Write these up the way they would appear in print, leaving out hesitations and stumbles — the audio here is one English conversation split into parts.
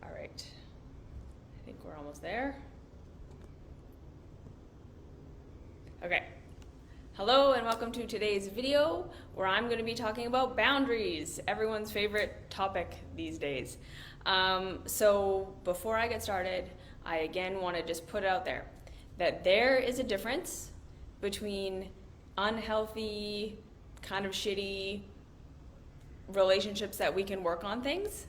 All right, I think we're almost there. Okay, hello and welcome to today's video where I'm going to be talking about boundaries, everyone's favorite topic these days. So before I get started, I again want to just put it out there that there is a difference between unhealthy, kind of shitty relationships that we can work on things,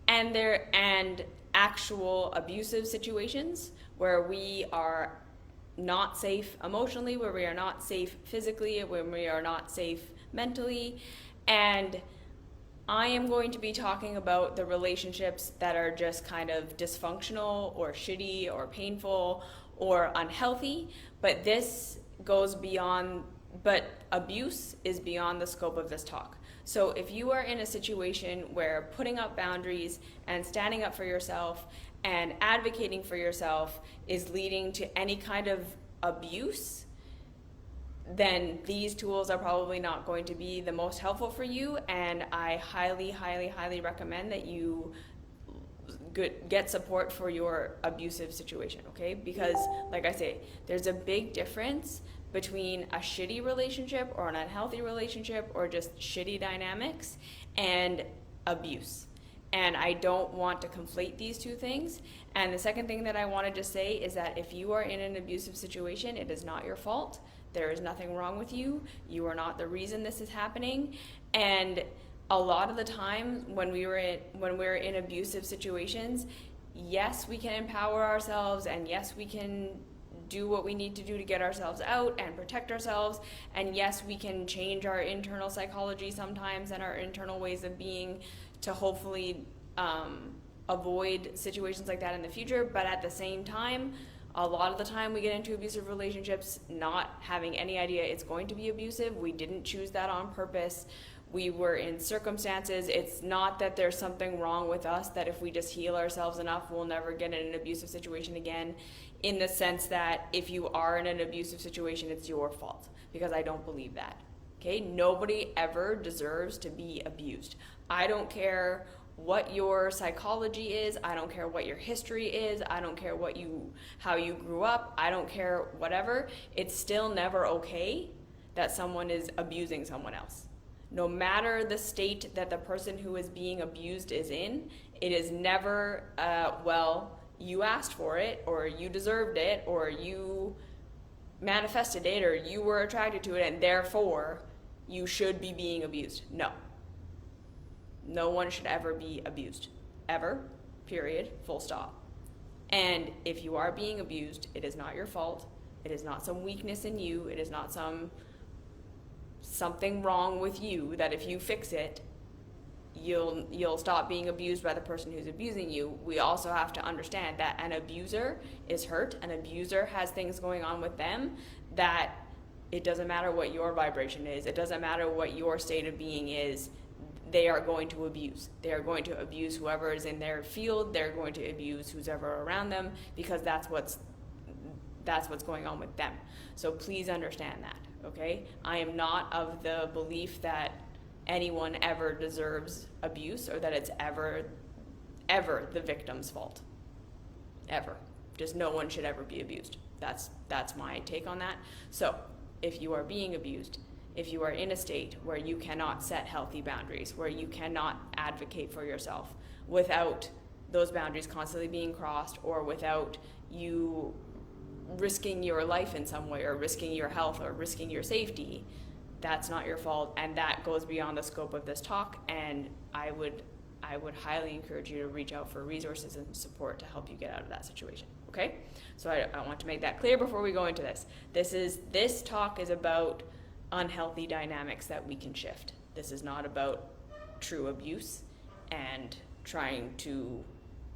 and actual abusive situations where we are not safe emotionally, where we are not safe physically, when we are not safe mentally. And I am going to be talking about the relationships that are just kind of dysfunctional or shitty or painful or unhealthy, but this goes beyond, but abuse is beyond the scope of this talk. So if you are in a situation where putting up boundaries and standing up for yourself and advocating for yourself is leading to any kind of abuse, then these tools are probably not going to be the most helpful for you, and I highly, highly, highly recommend that you get support for your abusive situation, okay? Because, like I say, there's a big difference between a shitty relationship or an unhealthy relationship or just shitty dynamics and abuse. And I don't want to conflate these two things. And the second thing that I wanted to say is that if you are in an abusive situation, it is not your fault. There is nothing wrong with you. You are not the reason this is happening. And a lot of the time when we're in abusive situations, yes, we can empower ourselves, and yes, we can do what we need to do to get ourselves out and protect ourselves, and yes, we can change our internal psychology sometimes and our internal ways of being to hopefully avoid situations like that in the future. But at the same time, a lot of the time we get into abusive relationships not having any idea it's going to be abusive. We didn't choose that on purpose. We were in circumstances. It's not that there's something wrong with us, that if we just heal ourselves enough, we'll never get in an abusive situation again, in the sense that if you are in an abusive situation, it's your fault, because I don't believe that. Okay? Nobody ever deserves to be abused. I don't care what your psychology is, I don't care what your history is, I don't care how you grew up, I don't care whatever. It's still never okay that someone is abusing someone else. No matter the state that the person who is being abused is in, it is never, well, you asked for it, or you deserved it, or you manifested it, or you were attracted to it, and therefore you should be being abused. No. No one should ever be abused. Ever. Period. Full stop. And if you are being abused, it is not your fault. It is not some weakness in you. It is not something wrong with you that if you fix it, you'll stop being abused by the person who's abusing you. We also have to understand that an abuser is hurt. An abuser has things going on with them that it doesn't matter what your vibration is. It doesn't matter what your state of being is. They are going to abuse. They are going to abuse whoever is in their field. They're going to abuse who's ever around them, because that's what's going on with them. So please understand that, okay? I am not of the belief that anyone ever deserves abuse, or that it's ever the victim's fault. Ever. Just no one should ever be abused. That's my take on that. So if you are being abused, if you are in a state where you cannot set healthy boundaries, where you cannot advocate for yourself without those boundaries constantly being crossed, or without you risking your life in some way, or risking your health, or risking your safety, that's not your fault, and that goes beyond the scope of this talk. And I would highly encourage you to reach out for resources and support to help you get out of that situation. Okay? So I want to make that clear before we go into this. This talk is about unhealthy dynamics that we can shift. This is not about true abuse and trying to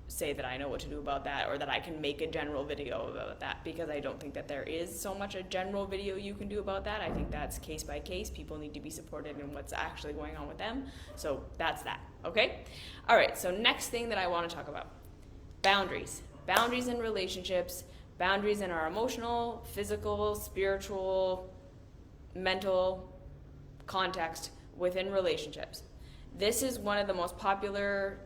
say that I know what to do about that, or that I can make a general video about that, because I don't think that there is so much a general video you can do about that. I think that's case by case. People need to be supported in what's actually going on with them. So that's that, okay? All right, so next thing that I want to talk about, boundaries. Boundaries in relationships, boundaries in our emotional, physical, spiritual, mental context within relationships. This is one of the most popular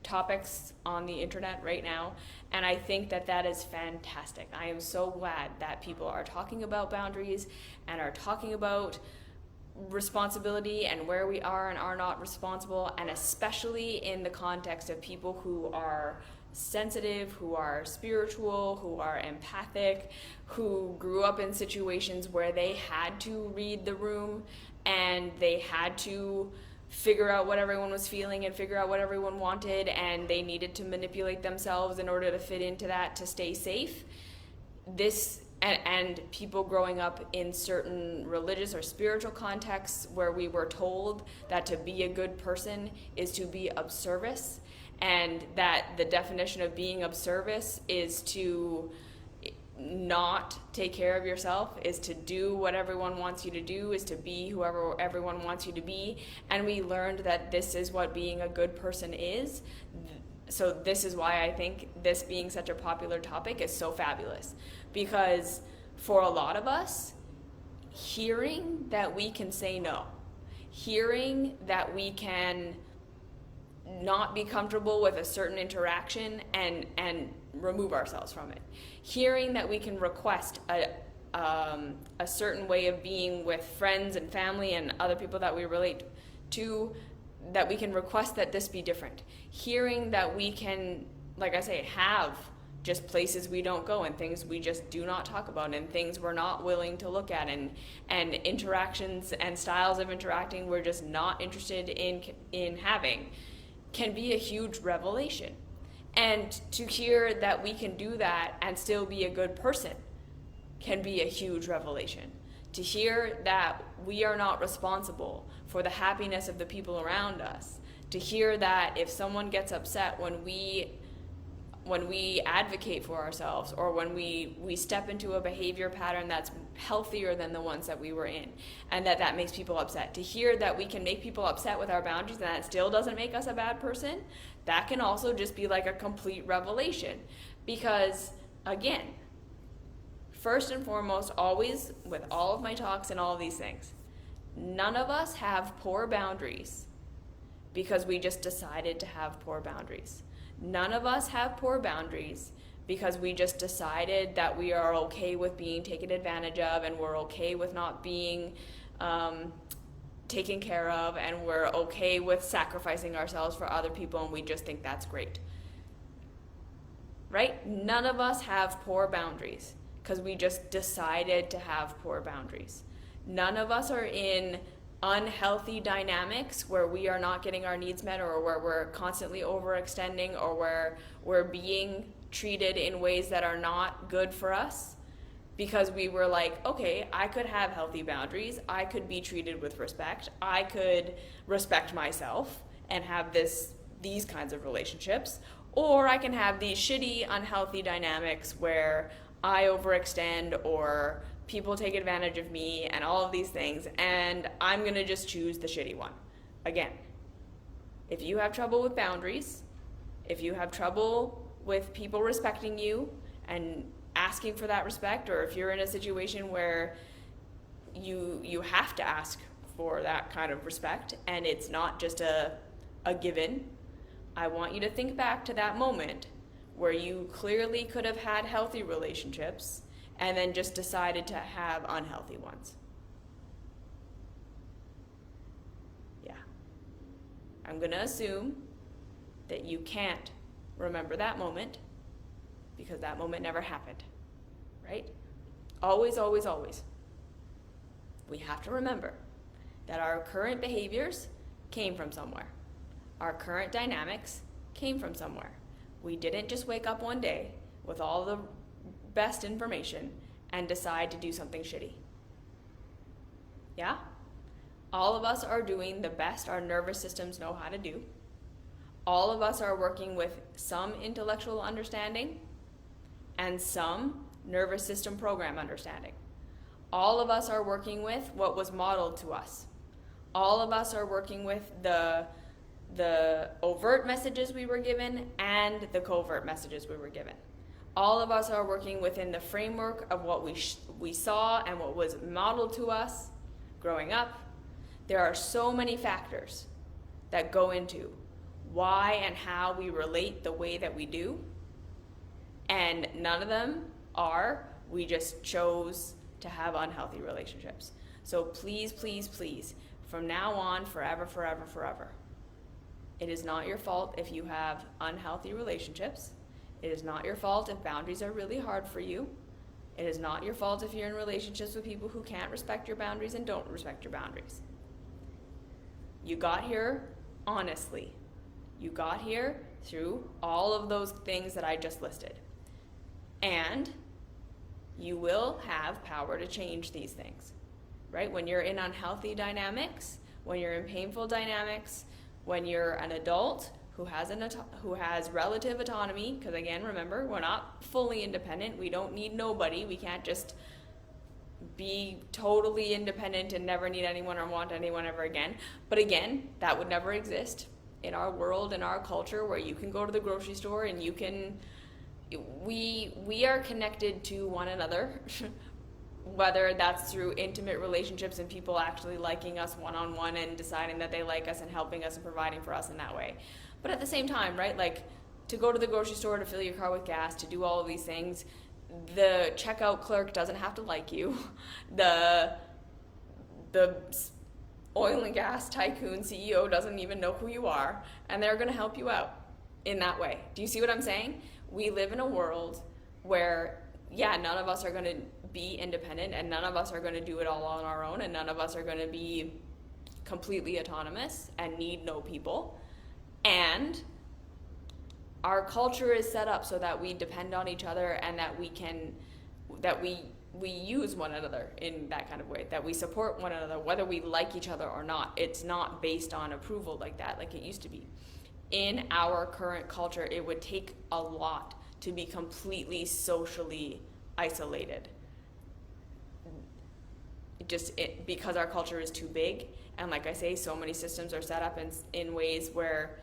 topics on the internet right now, and I think that that is fantastic. I am so glad that people are talking about boundaries and are talking about responsibility and where we are and are not responsible, and especially in the context of people who are sensitive, who are spiritual, who are empathic, who grew up in situations where they had to read the room and they had to figure out what everyone was feeling and figure out what everyone wanted, and they needed to manipulate themselves in order to fit into that to stay safe. And people growing up in certain religious or spiritual contexts where we were told that to be a good person is to be of service, and that the definition of being of service is to not take care of yourself, is to do what everyone wants you to do, is to be whoever everyone wants you to be. And we learned that this is what being a good person is. So this is why I think this being such a popular topic is so fabulous, because for a lot of us, hearing that we can say no, hearing that we can not be comfortable with a certain interaction and remove ourselves from it, hearing that we can request a certain way of being with friends and family and other people that we relate to, that we can request that this be different, hearing that we can, like I say, have just places we don't go and things we just do not talk about and things we're not willing to look at and interactions and styles of interacting we're just not interested in having, can be a huge revelation. And to hear that we can do that and still be a good person can be a huge revelation. To hear that we are not responsible for the happiness of the people around us, to hear that if someone gets upset when we advocate for ourselves, or when we step into a behavior pattern that's healthier than the ones that we were in, and that makes people upset, to hear that we can make people upset with our boundaries and that still doesn't make us a bad person, that can also just be like a complete revelation. Because again, first and foremost, always with all of my talks and all of these things, none of us have poor boundaries because we just decided to have poor boundaries. None of us have poor boundaries because we just decided that we are okay with being taken advantage of, and we're okay with not being taken care of, and we're okay with sacrificing ourselves for other people, and we just think that's great. Right? None of us have poor boundaries because we just decided to have poor boundaries. None of us are in unhealthy dynamics where we are not getting our needs met, or where we're constantly overextending, or where we're being treated in ways that are not good for us, because we were like, okay, I could have healthy boundaries, I could be treated with respect, I could respect myself and have these kinds of relationships, or I can have these shitty, unhealthy dynamics where I overextend or people take advantage of me and all of these things, and I'm gonna just choose the shitty one. Again, if you have trouble with boundaries, if you have trouble with people respecting you and asking for that respect, or if you're in a situation where you have to ask for that kind of respect and it's not just a given, I want you to think back to that moment where you clearly could have had healthy relationships and then just decided to have unhealthy ones. Yeah. I'm going to assume that you can't remember that moment because that moment never happened, right? Always, always, always. We have to remember that our current behaviors came from somewhere. Our current dynamics came from somewhere. We didn't just wake up one day with all the best information and decide to do something shitty. Yeah? All of us are doing the best our nervous systems know how to do. All of us are working with some intellectual understanding and some nervous system program understanding. All of us are working with what was modeled to us. All of us are working with the overt messages we were given and the covert messages we were given. All of us are working within the framework of what we saw and what was modeled to us growing up. There are so many factors that go into why and how we relate the way that we do. And none of them are, we just chose to have unhealthy relationships. So please, please, please, from now on, forever, forever, forever, it is not your fault if you have unhealthy relationships. It is not your fault if boundaries are really hard for you. It is not your fault if you're in relationships with people who can't respect your boundaries and don't respect your boundaries. You got here honestly. You got here through all of those things that I just listed. And you will have power to change these things, right? When you're in unhealthy dynamics, when you're in painful dynamics, when you're an adult who has relative autonomy, because again, remember, we're not fully independent. We don't need nobody. We can't just be totally independent and never need anyone or want anyone ever again. But again, that would never exist in our world, in our culture, where you can go to the grocery store and you can, we are connected to one another, whether that's through intimate relationships and people actually liking us one-on-one and deciding that they like us and helping us and providing for us in that way. But at the same time, right, like to go to the grocery store, to fill your car with gas, to do all of these things, the checkout clerk doesn't have to like you. The oil and gas tycoon CEO doesn't even know who you are, and they're going to help you out in that way. Do you see what I'm saying? We live in a world where, yeah, none of us are going to be independent, and none of us are going to do it all on our own, and none of us are going to be completely autonomous and need no people. And our culture is set up so that we depend on each other and that we use one another in that kind of way, that we support one another, whether we like each other or not. It's not based on approval like that, like it used to be. In our current culture, it would take a lot to be completely socially isolated. Because our culture is too big, and like I say, so many systems are set up in ways where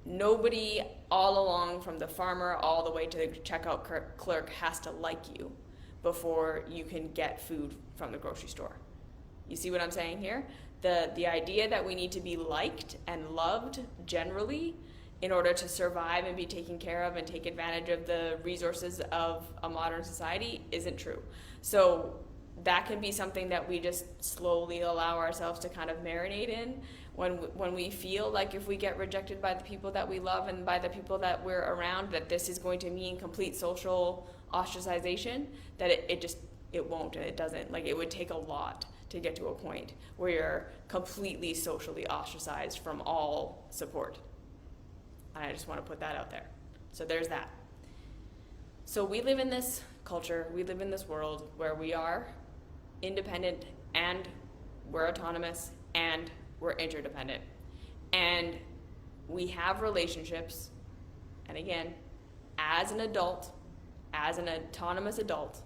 nobody all along, from the farmer all the way to the checkout clerk, has to like you before you can get food from the grocery store. You see what I'm saying here? The idea that we need to be liked and loved generally in order to survive and be taken care of and take advantage of the resources of a modern society isn't true. So that can be something that we just slowly allow ourselves to kind of marinate in when we feel like if we get rejected by the people that we love and by the people that we're around, that this is going to mean complete social ostracization, that it won't, and it doesn't. Like, it would take a lot to get to a point where you're completely socially ostracized from all support. And I just want to put that out there. So there's that. So we live in this culture, we live in this world where we are independent and we're autonomous and we're interdependent. And we have relationships, and again, as an adult, as an autonomous adult,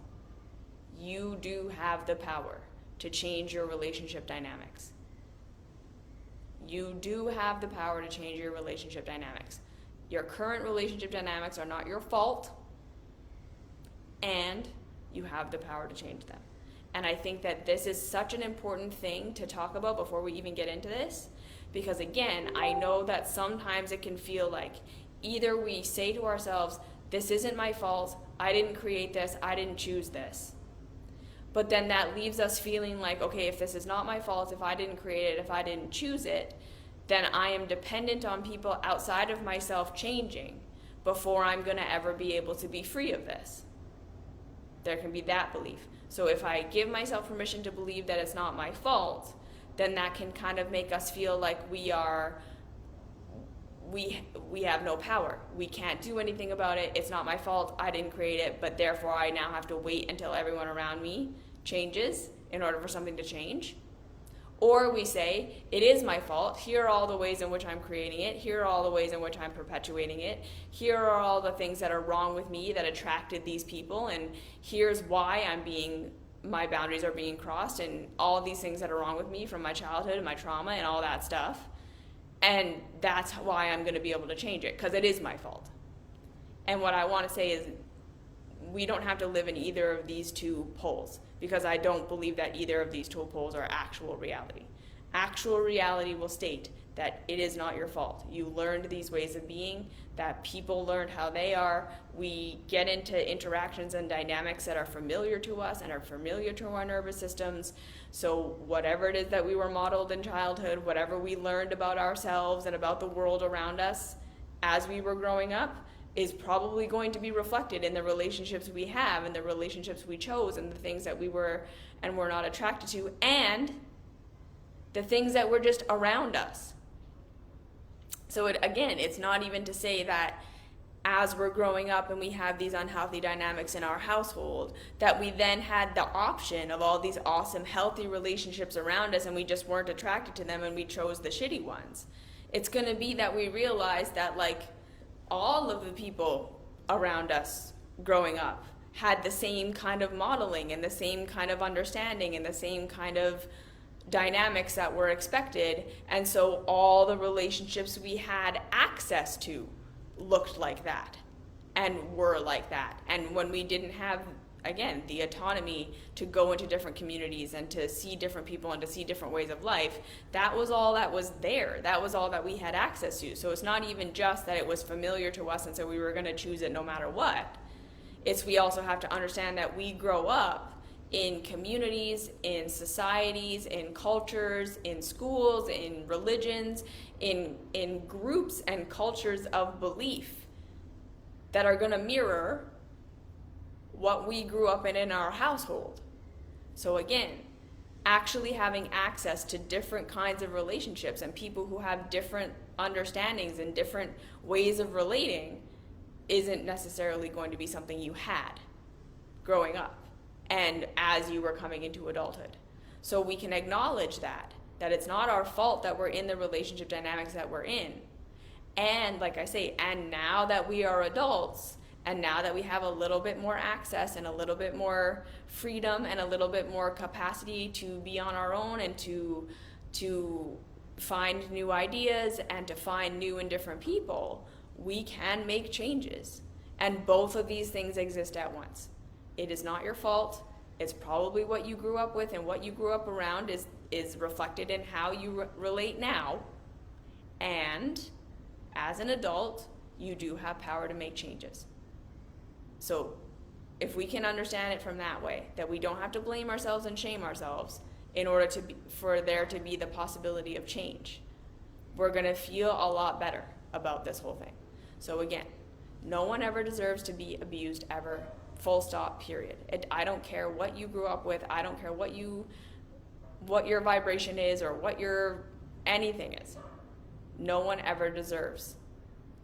you do have the power to change your relationship dynamics. You do have the power to change your relationship dynamics. Your current relationship dynamics are not your fault, and you have the power to change them. And I think that this is such an important thing to talk about before we even get into this, because again, I know that sometimes it can feel like either we say to ourselves, this isn't my fault, I didn't create this, I didn't choose this. But then that leaves us feeling like, okay, if this is not my fault, if I didn't create it, if I didn't choose it, then I am dependent on people outside of myself changing before I'm going to ever be able to be free of this. There can be that belief. So if I give myself permission to believe that it's not my fault, then that can kind of make us feel like we have no power. We can't do anything about it. It's not my fault. I didn't create it, but therefore I now have to wait until everyone around me changes in order for something to change. Or we say, it is my fault. Here are all the ways in which I'm creating it. Here are all the ways in which I'm perpetuating it. Here are all the things that are wrong with me that attracted these people. And here's why my boundaries are being crossed, and all of these things that are wrong with me from my childhood and my trauma and all that stuff. And that's why I'm going to be able to change it, because it is my fault. And what I want to say is, we don't have to live in either of these two poles, because I don't believe that either of these two poles are actual reality. Actual reality will state that it is not your fault. You learned these ways of being, that people learned how they are. We get into interactions and dynamics that are familiar to us and are familiar to our nervous systems. So whatever it is that we were modeled in childhood, whatever we learned about ourselves and about the world around us as we were growing up, is probably going to be reflected in the relationships we have and the relationships we chose and the things that we were and were not attracted to, and the things that were just around us. So again, it's not even to say that as we're growing up and we have these unhealthy dynamics in our household, that we then had the option of all these awesome, healthy relationships around us and we just weren't attracted to them and we chose the shitty ones. It's going to be that we realize that, like, all of the people around us growing up had the same kind of modeling and the same kind of understanding and the same kind of dynamics that were expected, and so all the relationships we had access to looked like that and were like that. And when we didn't have, again, the autonomy to go into different communities and to see different people and to see different ways of life, that was all that was there. That was all that we had access to. So it's not even just that it was familiar to us and so we were going to choose it no matter what. It's we also have to understand that we grow up in communities, in societies, in cultures, in schools, in religions, in groups and cultures of belief that are going to mirror what we grew up in our household. So again, actually having access to different kinds of relationships and people who have different understandings and different ways of relating isn't necessarily going to be something you had growing up and as you were coming into adulthood. So we can acknowledge that it's not our fault that we're in the relationship dynamics that we're in. And like I say, and now that we are adults, and now that we have a little bit more access and a little bit more freedom and a little bit more capacity to be on our own and to find new ideas and to find new and different people, we can make changes. And both of these things exist at once. It is not your fault. It's probably what you grew up with, and what you grew up around is reflected in how you relate now. And as an adult, you do have power to make changes. So if we can understand it from that way, that we don't have to blame ourselves and shame ourselves in order for there to be the possibility of change, we're going to feel a lot better about this whole thing. So again, no one ever deserves to be abused ever. Full stop, period. I don't care what you grew up with. I don't care what your vibration is or what your anything is. No one ever deserves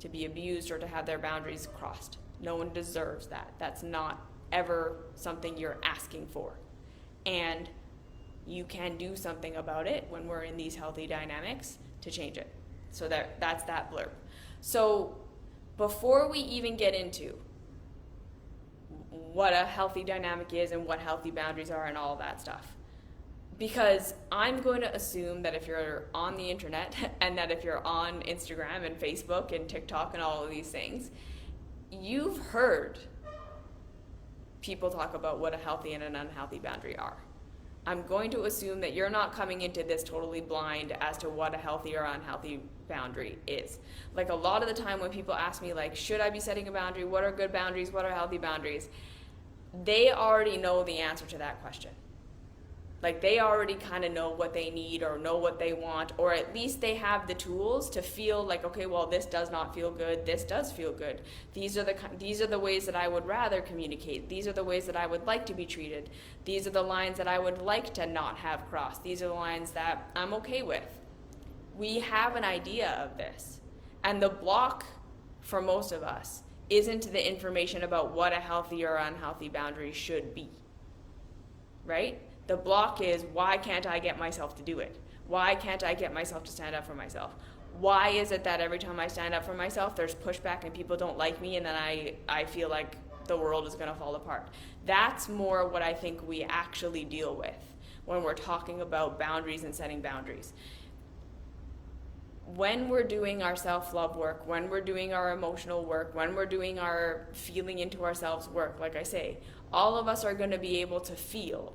to be abused or to have their boundaries crossed. No one deserves that. That's not ever something you're asking for. And you can do something about it when we're in these healthy dynamics to change it. So that's that blurb. So before we even get into what a healthy dynamic is and what healthy boundaries are and all of that stuff, because I'm going to assume that if you're on the internet and that if you're on Instagram and Facebook and TikTok and all of these things, you've heard people talk about what a healthy and an unhealthy boundary are. I'm going to assume that you're not coming into this totally blind as to what a healthy or unhealthy boundary is. Like, a lot of the time when people ask me, like, should I be setting a boundary? What are good boundaries? What are healthy boundaries? They already know the answer to that question. Like, they already kind of know what they need or know what they want, or at least they have the tools to feel like, okay, well, this does not feel good, this does feel good. These are the ways that I would rather communicate. These are the ways that I would like to be treated. These are the lines that I would like to not have crossed. These are the lines that I'm okay with. We have an idea of this. And the block for most of us isn't the information about what a healthy or unhealthy boundary should be, right? The block is, why can't I get myself to do it? Why can't I get myself to stand up for myself? Why is it that every time I stand up for myself, there's pushback and people don't like me, and then I feel like the world is going to fall apart? That's more what I think we actually deal with when we're talking about boundaries and setting boundaries. When we're doing our self-love work, when we're doing our emotional work, when we're doing our feeling into ourselves work, like I say, all of us are going to be able to feel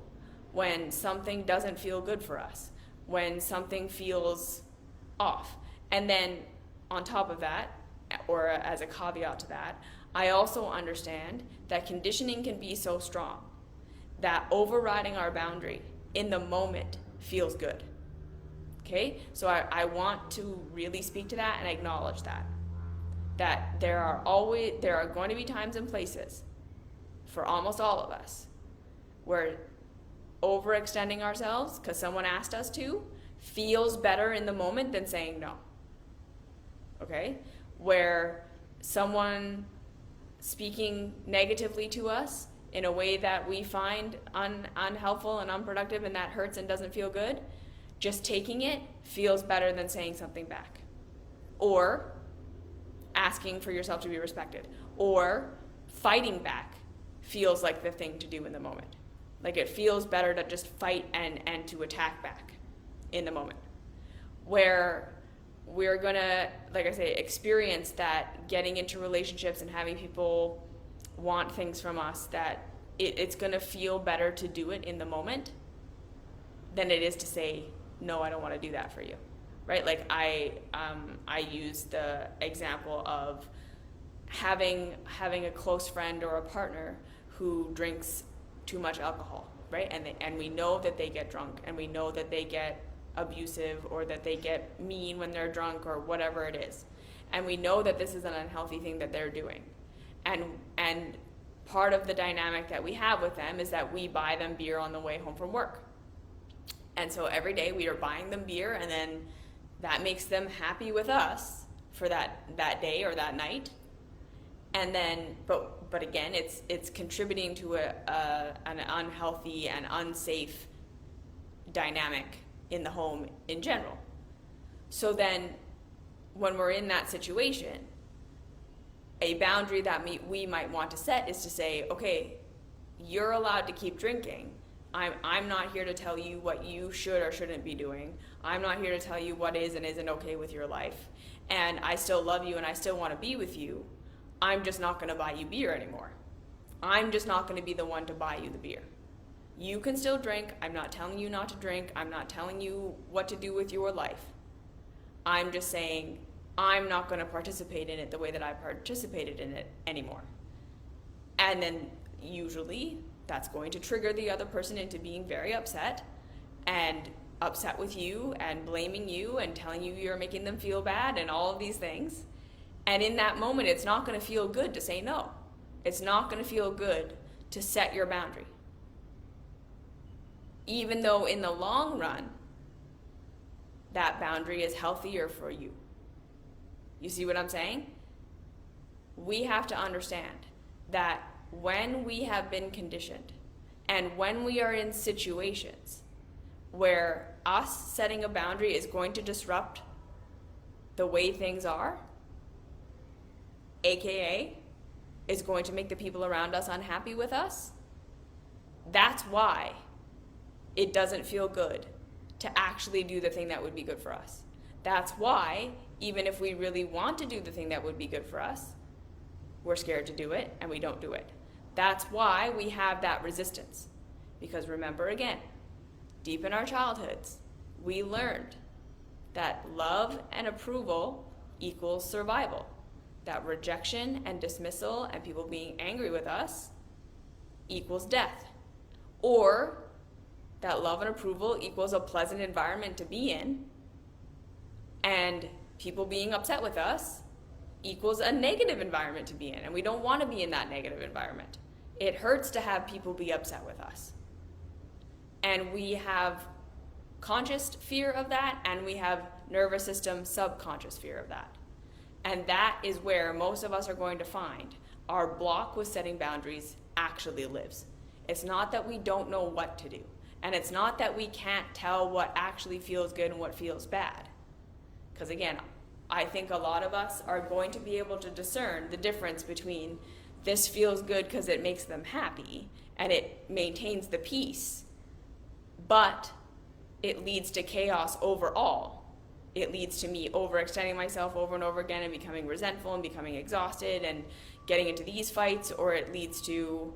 when something doesn't feel good for us, when something feels off. And then on top of that, or as a caveat to that, I also understand that conditioning can be so strong that overriding our boundary in the moment feels good. Okay? So I want to really speak to that and acknowledge that there are going to be times and places for almost all of us where overextending ourselves because someone asked us to feels better in the moment than saying no. Okay? Where someone speaking negatively to us in a way that we find unhelpful and unproductive and that hurts and doesn't feel good, just taking it feels better than saying something back. Or asking for yourself to be respected. Or fighting back feels like the thing to do in the moment. Like it feels better to just fight and to attack back in the moment. Where we're gonna, like I say, experience that getting into relationships and having people want things from us, that it's gonna feel better to do it in the moment than it is to say, no, I don't wanna do that for you, right? Like I use the example of having a close friend or a partner who drinks too much alcohol, right? And we know that they get drunk, and we know that they get abusive, or that they get mean when they're drunk, or whatever it is. And we know that this is an unhealthy thing that they're doing. And part of the dynamic that we have with them is that we buy them beer on the way home from work. And so every day we are buying them beer, and then that makes them happy with us for that day or that night. And then, but again, it's contributing to an unhealthy and unsafe dynamic in the home in general. So then when we're in that situation, a boundary that we might want to set is to say, okay, you're allowed to keep drinking. I'm not here to tell you what you should or shouldn't be doing. I'm not here to tell you what is and isn't okay with your life. And I still love you and I still want to be with you. I'm just not going to buy you beer anymore. I'm just not going to be the one to buy you the beer. You can still drink. I'm not telling you not to drink. I'm not telling you what to do with your life. I'm just saying I'm not going to participate in it the way that I participated in it anymore. And then usually that's going to trigger the other person into being very upset with you and blaming you and telling you you're making them feel bad and all of these things. And in that moment, it's not going to feel good to say no. It's not going to feel good to set your boundary. Even though in the long run, that boundary is healthier for you. You see what I'm saying? We have to understand that when we have been conditioned and when we are in situations where us setting a boundary is going to disrupt the way things are, AKA is going to make the people around us unhappy with us, that's why it doesn't feel good to actually do the thing that would be good for us. That's why, even if we really want to do the thing that would be good for us, we're scared to do it and we don't do it. That's why we have that resistance. Because remember again, deep in our childhoods, we learned that love and approval equals survival. That rejection and dismissal and people being angry with us equals death. Or that love and approval equals a pleasant environment to be in, and people being upset with us equals a negative environment to be in, and we don't want to be in that negative environment. It hurts to have people be upset with us. And we have conscious fear of that, and we have nervous system subconscious fear of that. And that is where most of us are going to find our block with setting boundaries actually lives. It's not that we don't know what to do. And it's not that we can't tell what actually feels good and what feels bad. Because again, I think a lot of us are going to be able to discern the difference between this feels good because it makes them happy and it maintains the peace, but it leads to chaos overall. It leads to me overextending myself over and over again and becoming resentful and becoming exhausted and getting into these fights, or it leads to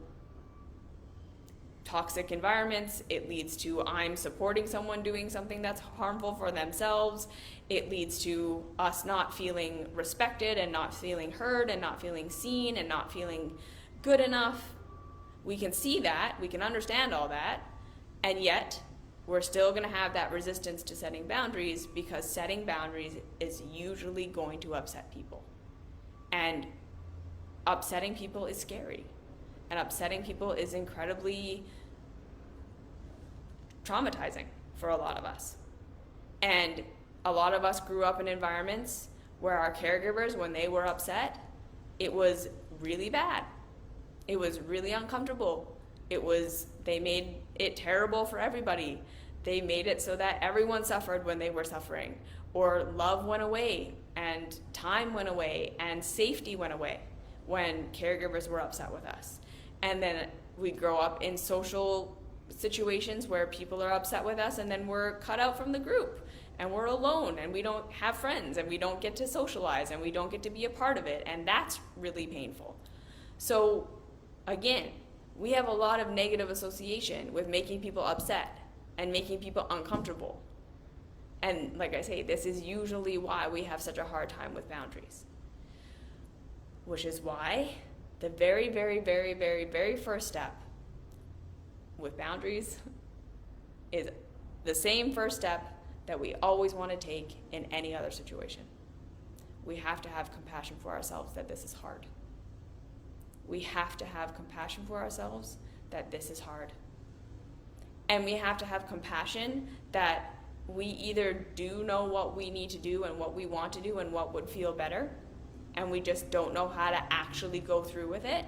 toxic environments. It leads to I'm supporting someone doing something that's harmful for themselves. It leads to us not feeling respected and not feeling heard and not feeling seen and not feeling good enough. We can see that, we can understand all that, and yet we're still going to have that resistance to setting boundaries, because setting boundaries is usually going to upset people. And upsetting people is scary. And upsetting people is incredibly traumatizing for a lot of us. And a lot of us grew up in environments where our caregivers, when they were upset, it was really bad. It was really uncomfortable. They made it terrible for everybody. They made it so that everyone suffered when they were suffering, or love went away, and time went away, and safety went away when caregivers were upset with us. And then we grow up in social situations where people are upset with us, and then we're cut out from the group, and we're alone, and we don't have friends, and we don't get to socialize, and we don't get to be a part of it, and that's really painful. So again, we have a lot of negative association with making people upset and making people uncomfortable. And like I say, this is usually why we have such a hard time with boundaries. Which is why the very, very, very, very, very first step with boundaries is the same first step that we always want to take in any other situation. We have to have compassion for ourselves that this is hard. We have to have compassion for ourselves that this is hard. And we have to have compassion that we either do know what we need to do and what we want to do and what would feel better, and we just don't know how to actually go through with it.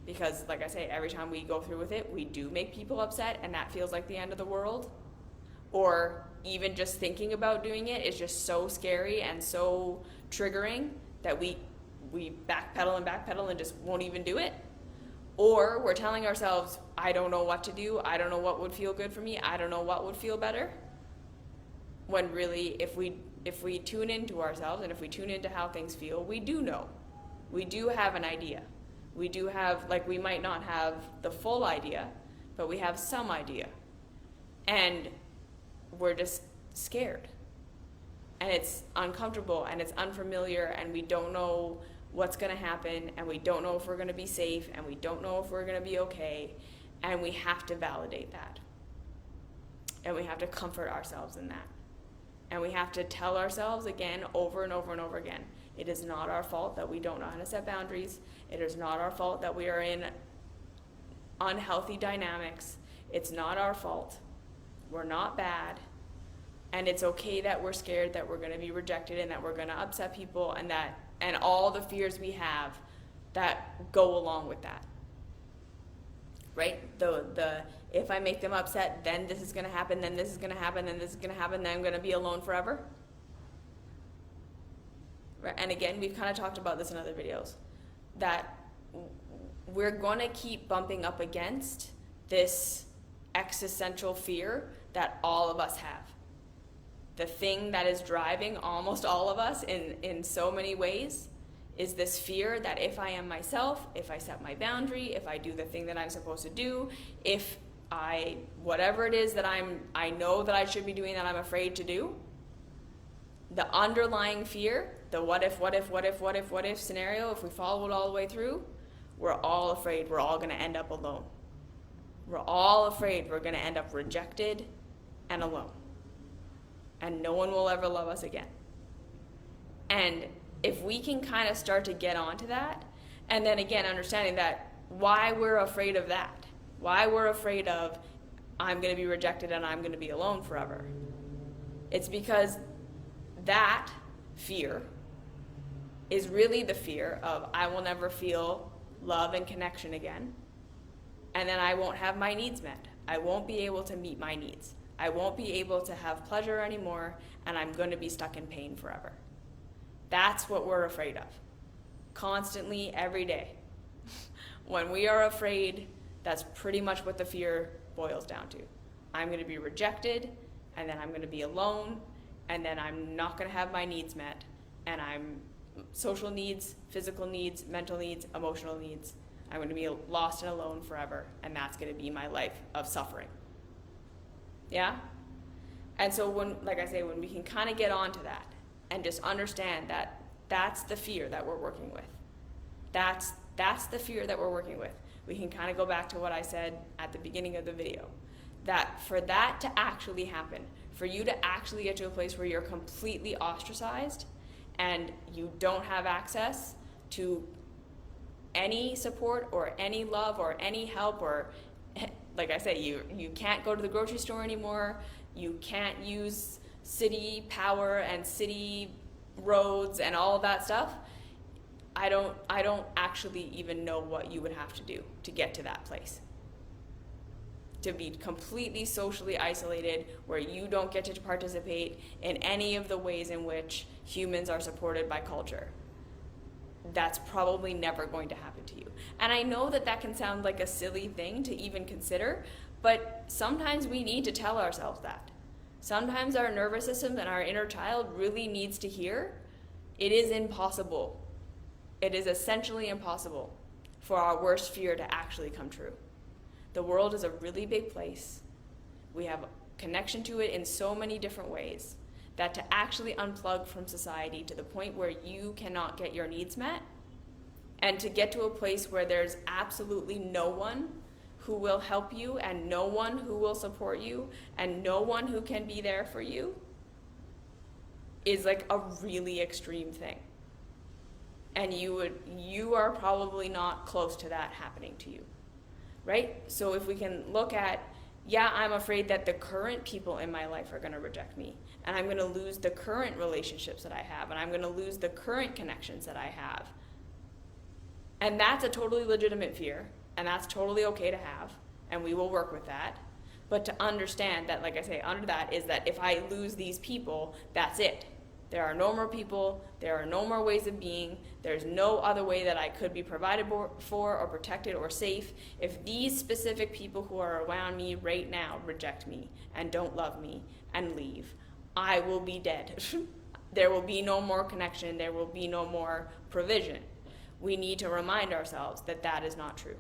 Because, like I say, every time we go through with it, we do make people upset, and that feels like the end of the world. Or even just thinking about doing it is just so scary and so triggering that we backpedal and just won't even do it. Or we're telling ourselves, I don't know what to do, I don't know what would feel good for me, I don't know what would feel better. When really, if we tune into ourselves and if we tune into how things feel, we do know. We do have an idea. We do have, like, we might not have the full idea, but we have some idea. And we're just scared. And it's uncomfortable and it's unfamiliar, and we don't know what's going to happen, and we don't know if we're going to be safe, and we don't know if we're going to be okay, and we have to validate that. And we have to comfort ourselves in that. And we have to tell ourselves again, over and over and over again, it is not our fault that we don't know how to set boundaries. It is not our fault that we are in unhealthy dynamics. It's not our fault. We're not bad. And it's okay that we're scared that we're going to be rejected and that we're going to upset people, and all the fears we have that go along with that. Right? The if I make them upset, then this is going to happen, then this is going to happen, then this is going to happen, then I'm going to be alone forever. Right? And again, we've kind of talked about this in other videos, that we're going to keep bumping up against this existential fear that all of us have. The thing that is driving almost all of us in so many ways is this fear that if I am myself, if I set my boundary, if I do the thing that I'm supposed to do, if whatever it is that I know that I should be doing that I'm afraid to do, the underlying fear, the what if scenario, if we follow it all the way through, we're all afraid we're all going to end up alone. We're all afraid we're going to end up rejected and alone. And no one will ever love us again. And if we can kind of start to get onto that, and then again, understanding that why we're afraid of that, why we're afraid of I'm going to be rejected and I'm going to be alone forever. It's because that fear is really the fear of I will never feel love and connection again, and then I won't have my needs met. I won't be able to meet my needs. I won't be able to have pleasure anymore, and I'm going to be stuck in pain forever. That's what we're afraid of. Constantly, every day. When we are afraid, that's pretty much what the fear boils down to. I'm going to be rejected, and then I'm going to be alone, and then I'm not going to have my needs met, and I'm social needs, physical needs, mental needs, emotional needs. I'm going to be lost and alone forever, and that's going to be my life of suffering. Yeah? And so when, like I say, when we can kind of get onto that and just understand that that's the fear that we're working with. That's the fear that we're working with. We can kind of go back to what I said at the beginning of the video. That for that to actually happen, for you to actually get to a place where you're completely ostracized and you don't have access to any support or any love or any help, or like I say, you can't go to the grocery store anymore, you can't use city power and city roads and all of that stuff, I don't actually even know what you would have to do to get to that place. To be completely socially isolated, where you don't get to participate in any of the ways in which humans are supported by culture. That's probably never going to happen to you. And I know that that can sound like a silly thing to even consider, but sometimes we need to tell ourselves that. Sometimes our nervous system and our inner child really needs to hear, it is impossible. It is essentially impossible for our worst fear to actually come true. The world is a really big place. We have connection to it in so many different ways that to actually unplug from society to the point where you cannot get your needs met, and to get to a place where there's absolutely no one who will help you and no one who will support you and no one who can be there for you, is like a really extreme thing. And you are probably not close to that happening to you, right? So if we can look at, yeah, I'm afraid that the current people in my life are going to reject me, and I'm going to lose the current relationships that I have, and I'm going to lose the current connections that I have. And that's a totally legitimate fear, and that's totally okay to have, and we will work with that. But to understand that, like I say, under that is that if I lose these people, that's it. There are no more people, there are no more ways of being, there's no other way that I could be provided for or protected or safe if these specific people who are around me right now reject me and don't love me and leave. I will be dead. There will be no more connection, there will be no more provision. We need to remind ourselves that that is not true.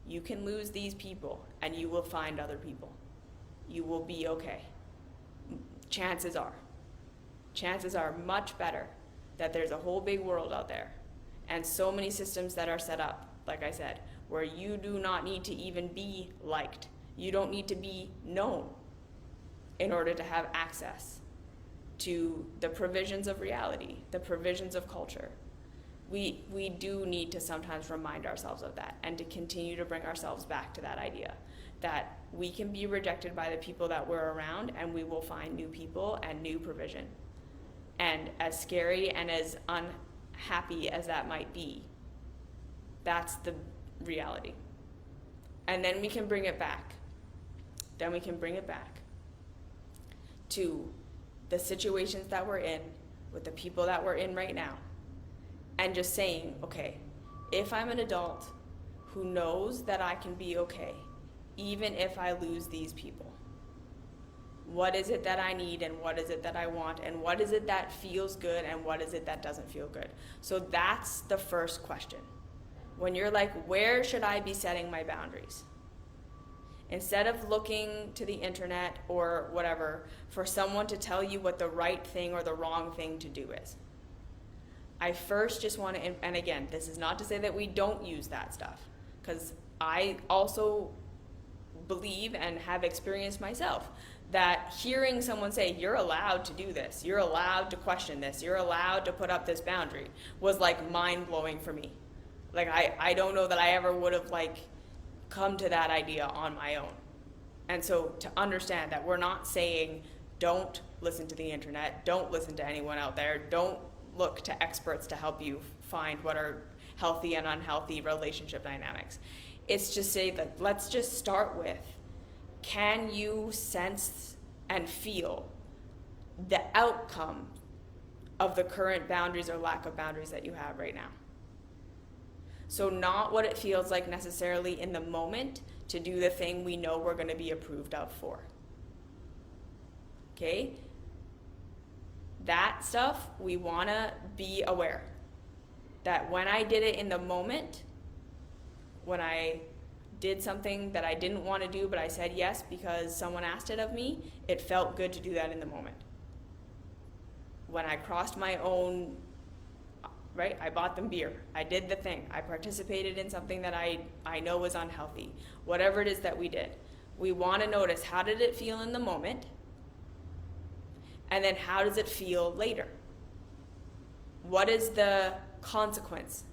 You can lose these people and you will find other people. You will be okay. Chances are much better that there's a whole big world out there and so many systems that are set up, like I said, where you do not need to even be liked. You don't need to be known in order to have access to the provisions of reality, the provisions of culture. We do need to sometimes remind ourselves of that and to continue to bring ourselves back to that idea that we can be rejected by the people that we're around and we will find new people and new provision. And as scary and as unhappy as that might be, that's the reality. And then we can bring it back. Then we can bring it back to the situations that we're in with the people that we're in right now. And just saying, okay, if I'm an adult who knows that I can be okay, even if I lose these people, what is it that I need and what is it that I want and what is it that feels good and what is it that doesn't feel good? So that's the first question. When you're like, where should I be setting my boundaries? Instead of looking to the internet or whatever for someone to tell you what the right thing or the wrong thing to do is, I first just want to, and again, this is not to say that we don't use that stuff, because I also believe and have experienced myself that hearing someone say, you're allowed to do this, you're allowed to question this, you're allowed to put up this boundary, was like mind-blowing for me. Like I don't know that I ever would have like come to that idea on my own. And so to understand that we're not saying don't listen to the internet, don't listen to anyone out there, don't look to experts to help you find what are healthy and unhealthy relationship dynamics. It's just say that let's just start with, can you sense and feel the outcome of the current boundaries or lack of boundaries that you have right now? So not what it feels like necessarily in the moment to do the thing we know we're going to be approved of for. Okay? That stuff, we want to be aware that when I did it in the moment, when I did something that I didn't want to do, but I said yes because someone asked it of me, it felt good to do that in the moment. When I crossed my own, right, I bought them beer. I did the thing. I participated in something that I know was unhealthy. Whatever it is that we did. We want to notice, how did it feel in the moment? And then how does it feel later? What is the consequence,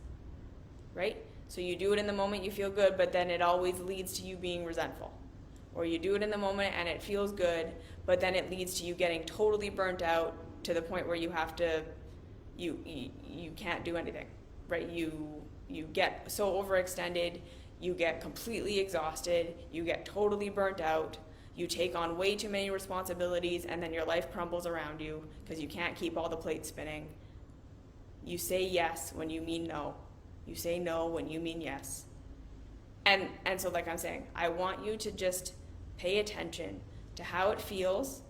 right? So you do it in the moment, you feel good, but then it always leads to you being resentful. Or you do it in the moment and it feels good, but then it leads to you getting totally burnt out to the point where you have to, you can't do anything, right? You get so overextended, you get completely exhausted, you get totally burnt out, you take on way too many responsibilities, and then your life crumbles around you because you can't keep all the plates spinning. You say yes when you mean no. You say no when you mean yes. And so like I'm saying, I want you to just pay attention to how it feels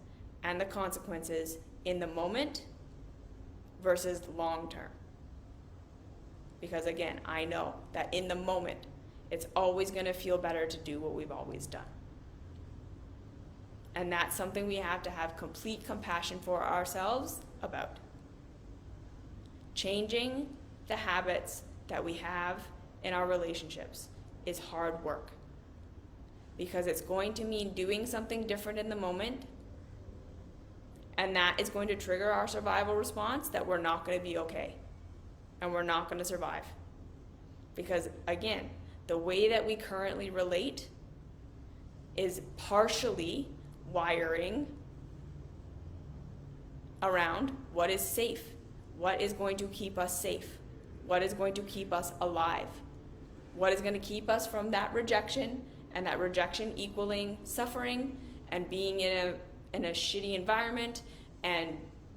and the consequences in the moment versus long term. Because again, I know that in the moment, it's always going to feel better to do what we've always done. And that's something we have to have complete compassion for ourselves about. Changing the habits that we have in our relationships is hard work. Because it's going to mean doing something different in the moment, and that is going to trigger our survival response that we're not going to be okay, and we're not going to survive. Because again, the way that we currently relate is partially wiring around what is safe, what is going to keep us safe, what is going to keep us alive, what is going to keep us from that rejection, and that rejection equaling suffering and being in a shitty environment and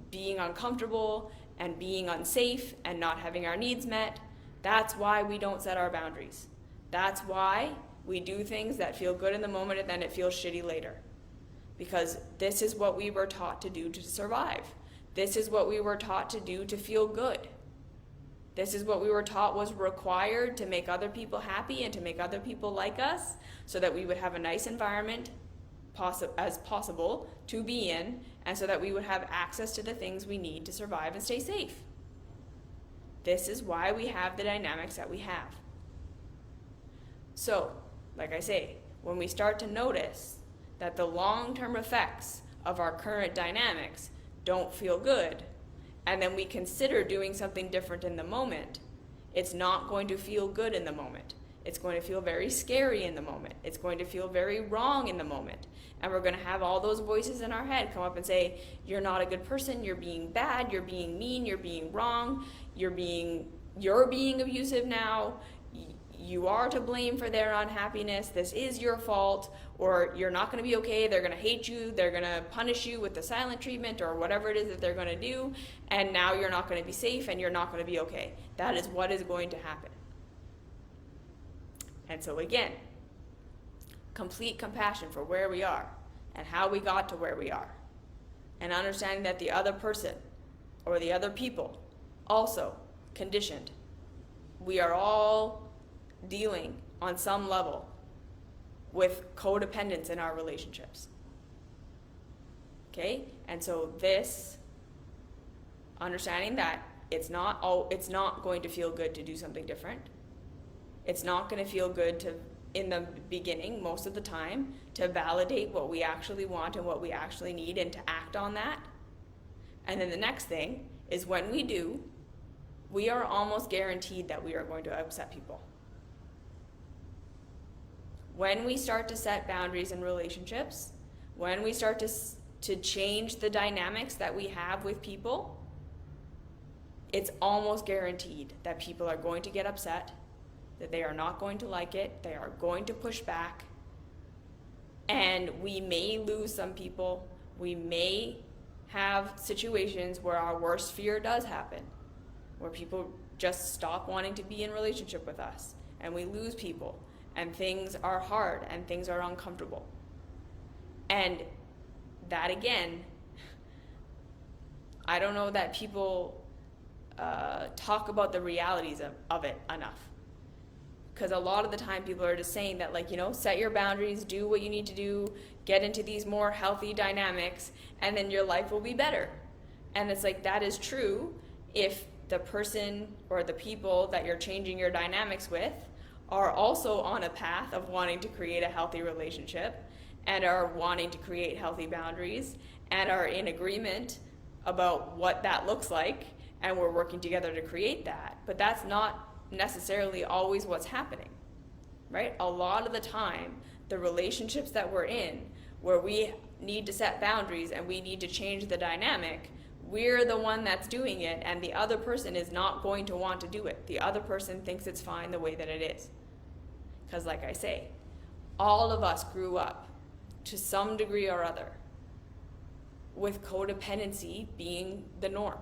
being uncomfortable and being unsafe and not having our needs met. That's why we don't set our boundaries. That's why we do things that feel good in the moment and then it feels shitty later. Because this is what we were taught to do to survive. This is what we were taught to do to feel good. This is what we were taught was required to make other people happy and to make other people like us so that we would have a nice environment as possible to be in, and so that we would have access to the things we need to survive and stay safe. This is why we have the dynamics that we have. So, like I say, when we start to notice that the long-term effects of our current dynamics don't feel good, and then we consider doing something different in the moment, it's not going to feel good in the moment. It's going to feel very scary in the moment. It's going to feel very wrong in the moment. And we're going to have all those voices in our head come up and say, you're not a good person, you're being bad, you're being mean, you're being wrong, you're being abusive now, you are to blame for their unhappiness, this is your fault, or you're not going to be okay, they're going to hate you, they're going to punish you with the silent treatment or whatever it is that they're going to do, and now you're not going to be safe and you're not going to be okay. That is what is going to happen. And so again, complete compassion for where we are and how we got to where we are, and understanding that the other person or the other people also conditioned. We are all dealing on some level with codependence in our relationships. Okay? And so this understanding that it's not going to feel good to do something different. It's not going to feel good to, in the beginning, most of the time, to validate what we actually want and what we actually need and to act on that. And then the next thing is when we do, we are almost guaranteed that we are going to upset people. When we start to set boundaries in relationships, when we start to change the dynamics that we have with people, it's almost guaranteed that people are going to get upset, that they are not going to like it, they are going to push back, and we may lose some people. We may have situations where our worst fear does happen, where people just stop wanting to be in relationship with us, and we lose people, and things are hard, and things are uncomfortable. And that, again, I don't know that people talk about the realities of it enough. because a lot of the time people are just saying that, like, set your boundaries, do what you need to do, get into these more healthy dynamics, and then your life will be better. And it's like, that is true if the person or the people that you're changing your dynamics with are also on a path of wanting to create a healthy relationship and are wanting to create healthy boundaries and are in agreement about what that looks like, and we're working together to create that. But that's not necessarily always what's happening, right? A lot of the time, the relationships that we're in, where we need to set boundaries and we need to change the dynamic, we're the one that's doing it, and the other person is not going to want to do it. The other person thinks it's fine the way that it is. Because like I say, all of us grew up to some degree or other with codependency being the norm.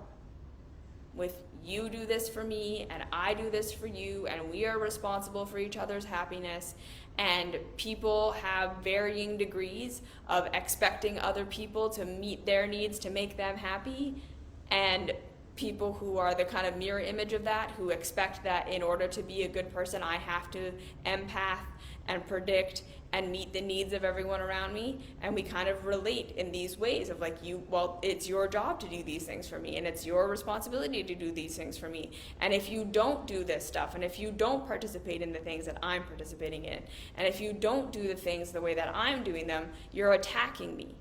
With you do this for me and I do this for you, and we are responsible for each other's happiness, and people have varying degrees of expecting other people to meet their needs to make them happy, and people who are the kind of mirror image of that, who expect that in order to be a good person I have to empath and predict and meet the needs of everyone around me. And we kind of relate in these ways of like, it's your job to do these things for me, and it's your responsibility to do these things for me. And if you don't do this stuff, and if you don't participate in the things that I'm participating in, and if you don't do the things the way that I'm doing them, you're attacking me.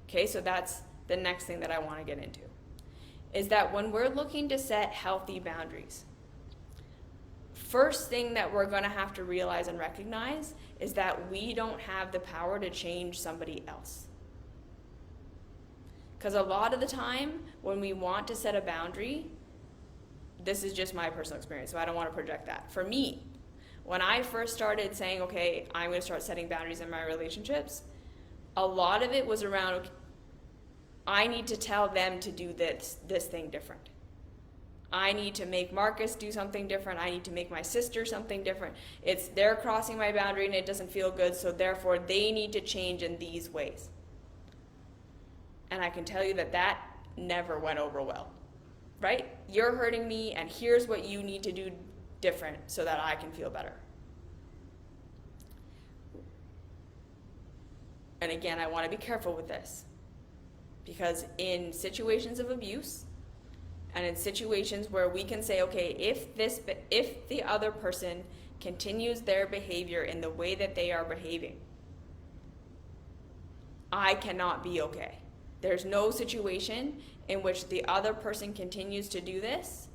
Okay, so that's the next thing that I want to get into, is that when we're looking to set healthy boundaries, first thing that we're going to have to realize and recognize is that we don't have the power to change somebody else. Because a lot of the time, when we want to set a boundary, this is just my personal experience, so I don't want to project that. For me, when I first started saying, okay, I'm going to start setting boundaries in my relationships, a lot of it was around, okay, I need to tell them to do this thing different. I need to make Marcus do something different. I need to make my sister something different. They're crossing my boundary and it doesn't feel good, so therefore they need to change in these ways. And I can tell you that never went over well, right? You're hurting me, and here's what you need to do different so that I can feel better. And again, I want to be careful with this, because in situations of abuse, and in situations where we can say, okay, if the other person continues their behavior in the way that they are behaving, I cannot be okay. There's no situation in which the other person continues to do this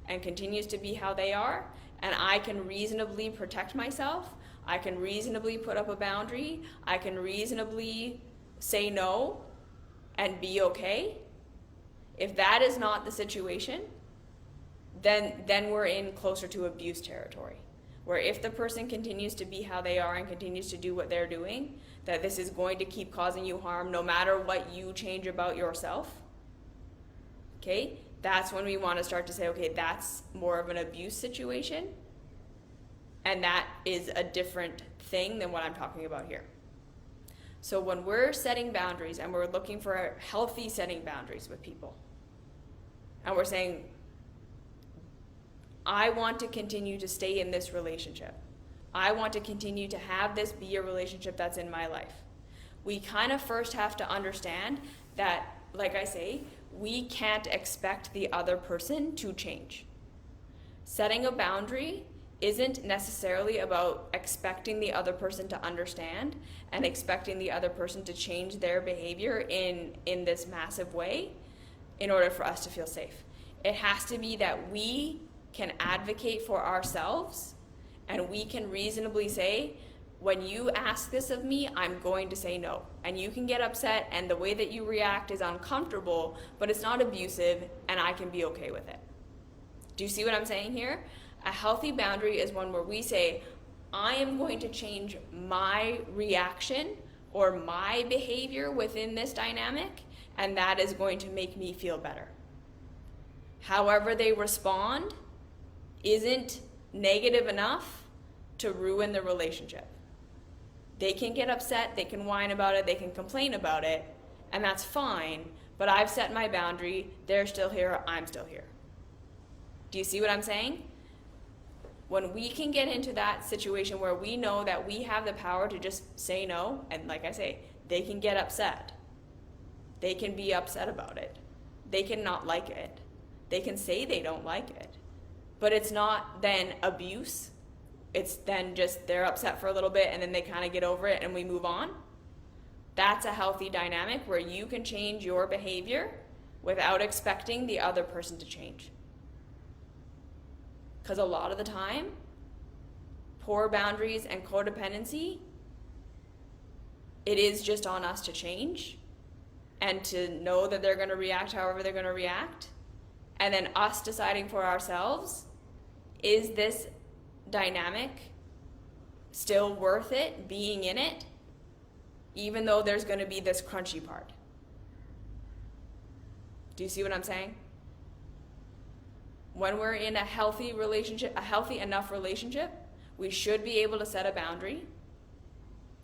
and continues to be how they are, and I can reasonably protect myself, I can reasonably put up a boundary, I can reasonably say no and be okay. If that is not the situation, then we're in closer to abuse territory, where if the person continues to be how they are and continues to do what they're doing, that this is going to keep causing you harm no matter what you change about yourself, okay, that's when we want to start to say, okay, that's more of an abuse situation, and that is a different thing than what I'm talking about here. So when we're setting boundaries and we're looking for healthy setting boundaries with people, and we're saying, I want to continue to stay in this relationship, I want to continue to have this be a relationship that's in my life, we kind of first have to understand that, like I say, we can't expect the other person to change. Setting a boundary isn't necessarily about expecting the other person to understand and expecting the other person to change their behavior in this massive way in order for us to feel safe. It has to be that we can advocate for ourselves, and we can reasonably say, when you ask this of me, I'm going to say no. And you can get upset, and the way that you react is uncomfortable, but it's not abusive, and I can be okay with it. Do you see what I'm saying here? A healthy boundary is one where we say, I am going to change my reaction or my behavior within this dynamic, and that is going to make me feel better. However they respond isn't negative enough to ruin the relationship. They can get upset, they can whine about it, they can complain about it, and that's fine, but I've set my boundary, they're still here, I'm still here. Do you see what I'm saying? When we can get into that situation where we know that we have the power to just say no, and like I say, they can get upset. They can be upset about it. They can not like it. They can say they don't like it. But it's not then abuse. It's then just they're upset for a little bit and then they kind of get over it and we move on. That's a healthy dynamic where you can change your behavior without expecting the other person to change. Because a lot of the time, poor boundaries and codependency, it is just on us to change and to know that they're going to react however they're going to react. And then us deciding for ourselves, is this dynamic still worth it, being in it, even though there's going to be this crunchy part? Do you see what I'm saying? When we're in a healthy relationship, a healthy enough relationship, we should be able to set a boundary,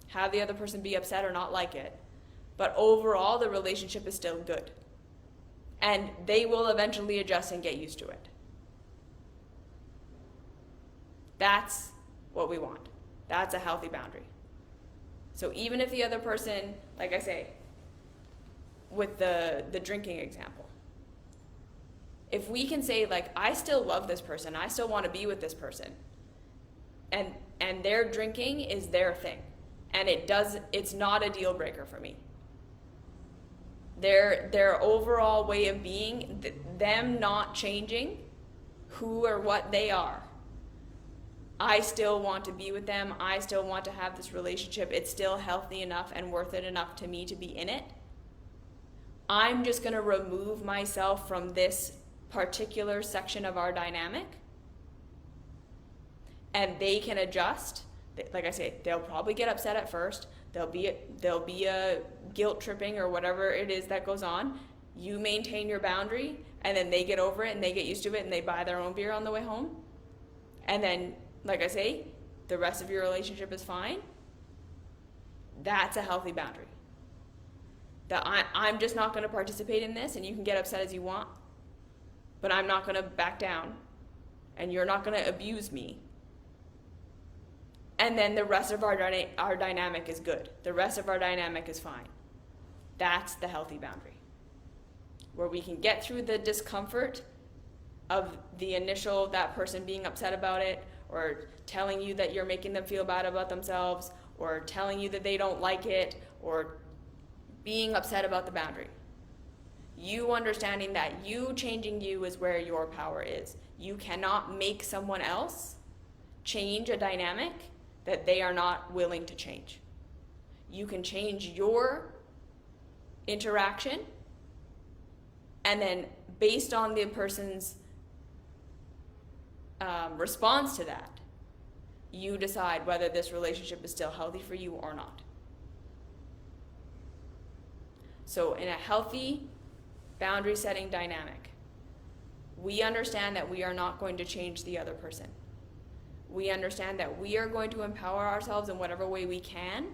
have the other person be upset or not like it, but overall the relationship is still good. And they will eventually adjust and get used to it. That's what we want. That's a healthy boundary. So even if the other person, like I say, with the drinking example, if we can say, like, I still love this person, I still want to be with this person, and their drinking is their thing, and it's not a deal breaker for me. Their overall way of being, them not changing who or what they are, I still want to be with them, I still want to have this relationship, it's still healthy enough and worth it enough to me to be in it. I'm just going to remove myself from this particular section of our dynamic, and they can adjust. Like I say, they'll probably get upset at first. There'll be a guilt tripping or whatever it is that goes on. You maintain your boundary, and then they get over it and they get used to it and they buy their own beer on the way home. And then, like I say, the rest of your relationship is fine. That's a healthy boundary. That I'm just not going to participate in this, and you can get upset as you want, but I'm not going to back down, and you're not going to abuse me. And then the rest of our dynamic is good. The rest of our dynamic is fine. That's the healthy boundary, where we can get through the discomfort of the initial, that person being upset about it, or telling you that you're making them feel bad about themselves, or telling you that they don't like it, or being upset about the boundary. You understanding that you changing you is where your power is. You cannot make someone else change a dynamic that they are not willing to change. You can change your interaction, and then based on the person's response to that, you decide whether this relationship is still healthy for you or not. So in a healthy boundary setting dynamic, we understand that we are not going to change the other person. We understand that we are going to empower ourselves in whatever way we can,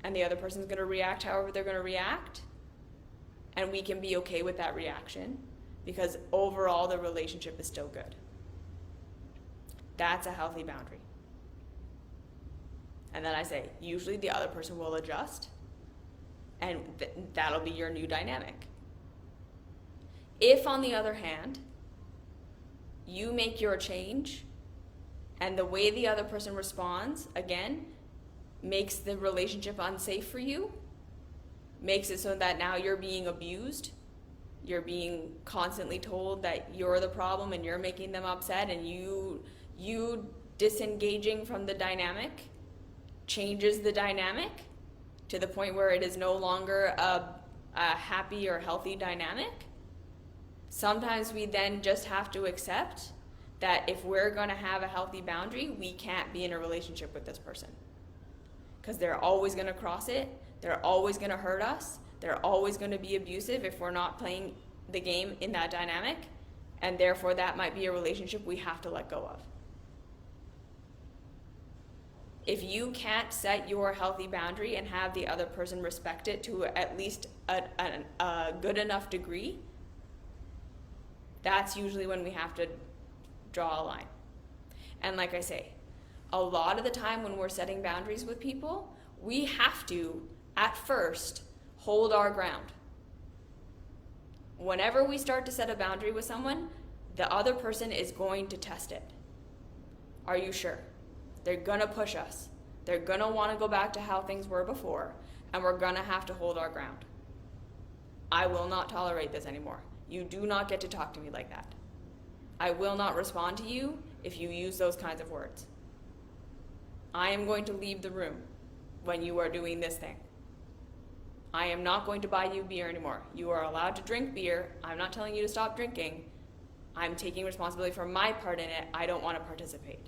and the other person's going to react however they're going to react, and we can be okay with that reaction because overall the relationship is still good. That's a healthy boundary. And then I say, usually the other person will adjust, and that'll be your new dynamic. If, on the other hand, you make your change and the way the other person responds, again, makes the relationship unsafe for you, makes it so that now you're being abused, you're being constantly told that you're the problem and you're making them upset, and you disengaging from the dynamic changes the dynamic to the point where it is no longer a happy or healthy dynamic. Sometimes we then just have to accept that if we're going to have a healthy boundary, we can't be in a relationship with this person. Because they're always going to cross it, they're always going to hurt us, they're always going to be abusive if we're not playing the game in that dynamic, and therefore that might be a relationship we have to let go of. If you can't set your healthy boundary and have the other person respect it to at least a good enough degree, that's usually when we have to draw a line. And like I say, a lot of the time when we're setting boundaries with people, we have to, at first, hold our ground. Whenever we start to set a boundary with someone, the other person is going to test it. Are you sure? They're gonna push us. They're gonna want to go back to how things were before, and we're gonna have to hold our ground. I will not tolerate this anymore. You do not get to talk to me like that. I will not respond to you if you use those kinds of words. I am going to leave the room when you are doing this thing. I am not going to buy you beer anymore. You are allowed to drink beer. I'm not telling you to stop drinking. I'm taking responsibility for my part in it. I don't want to participate.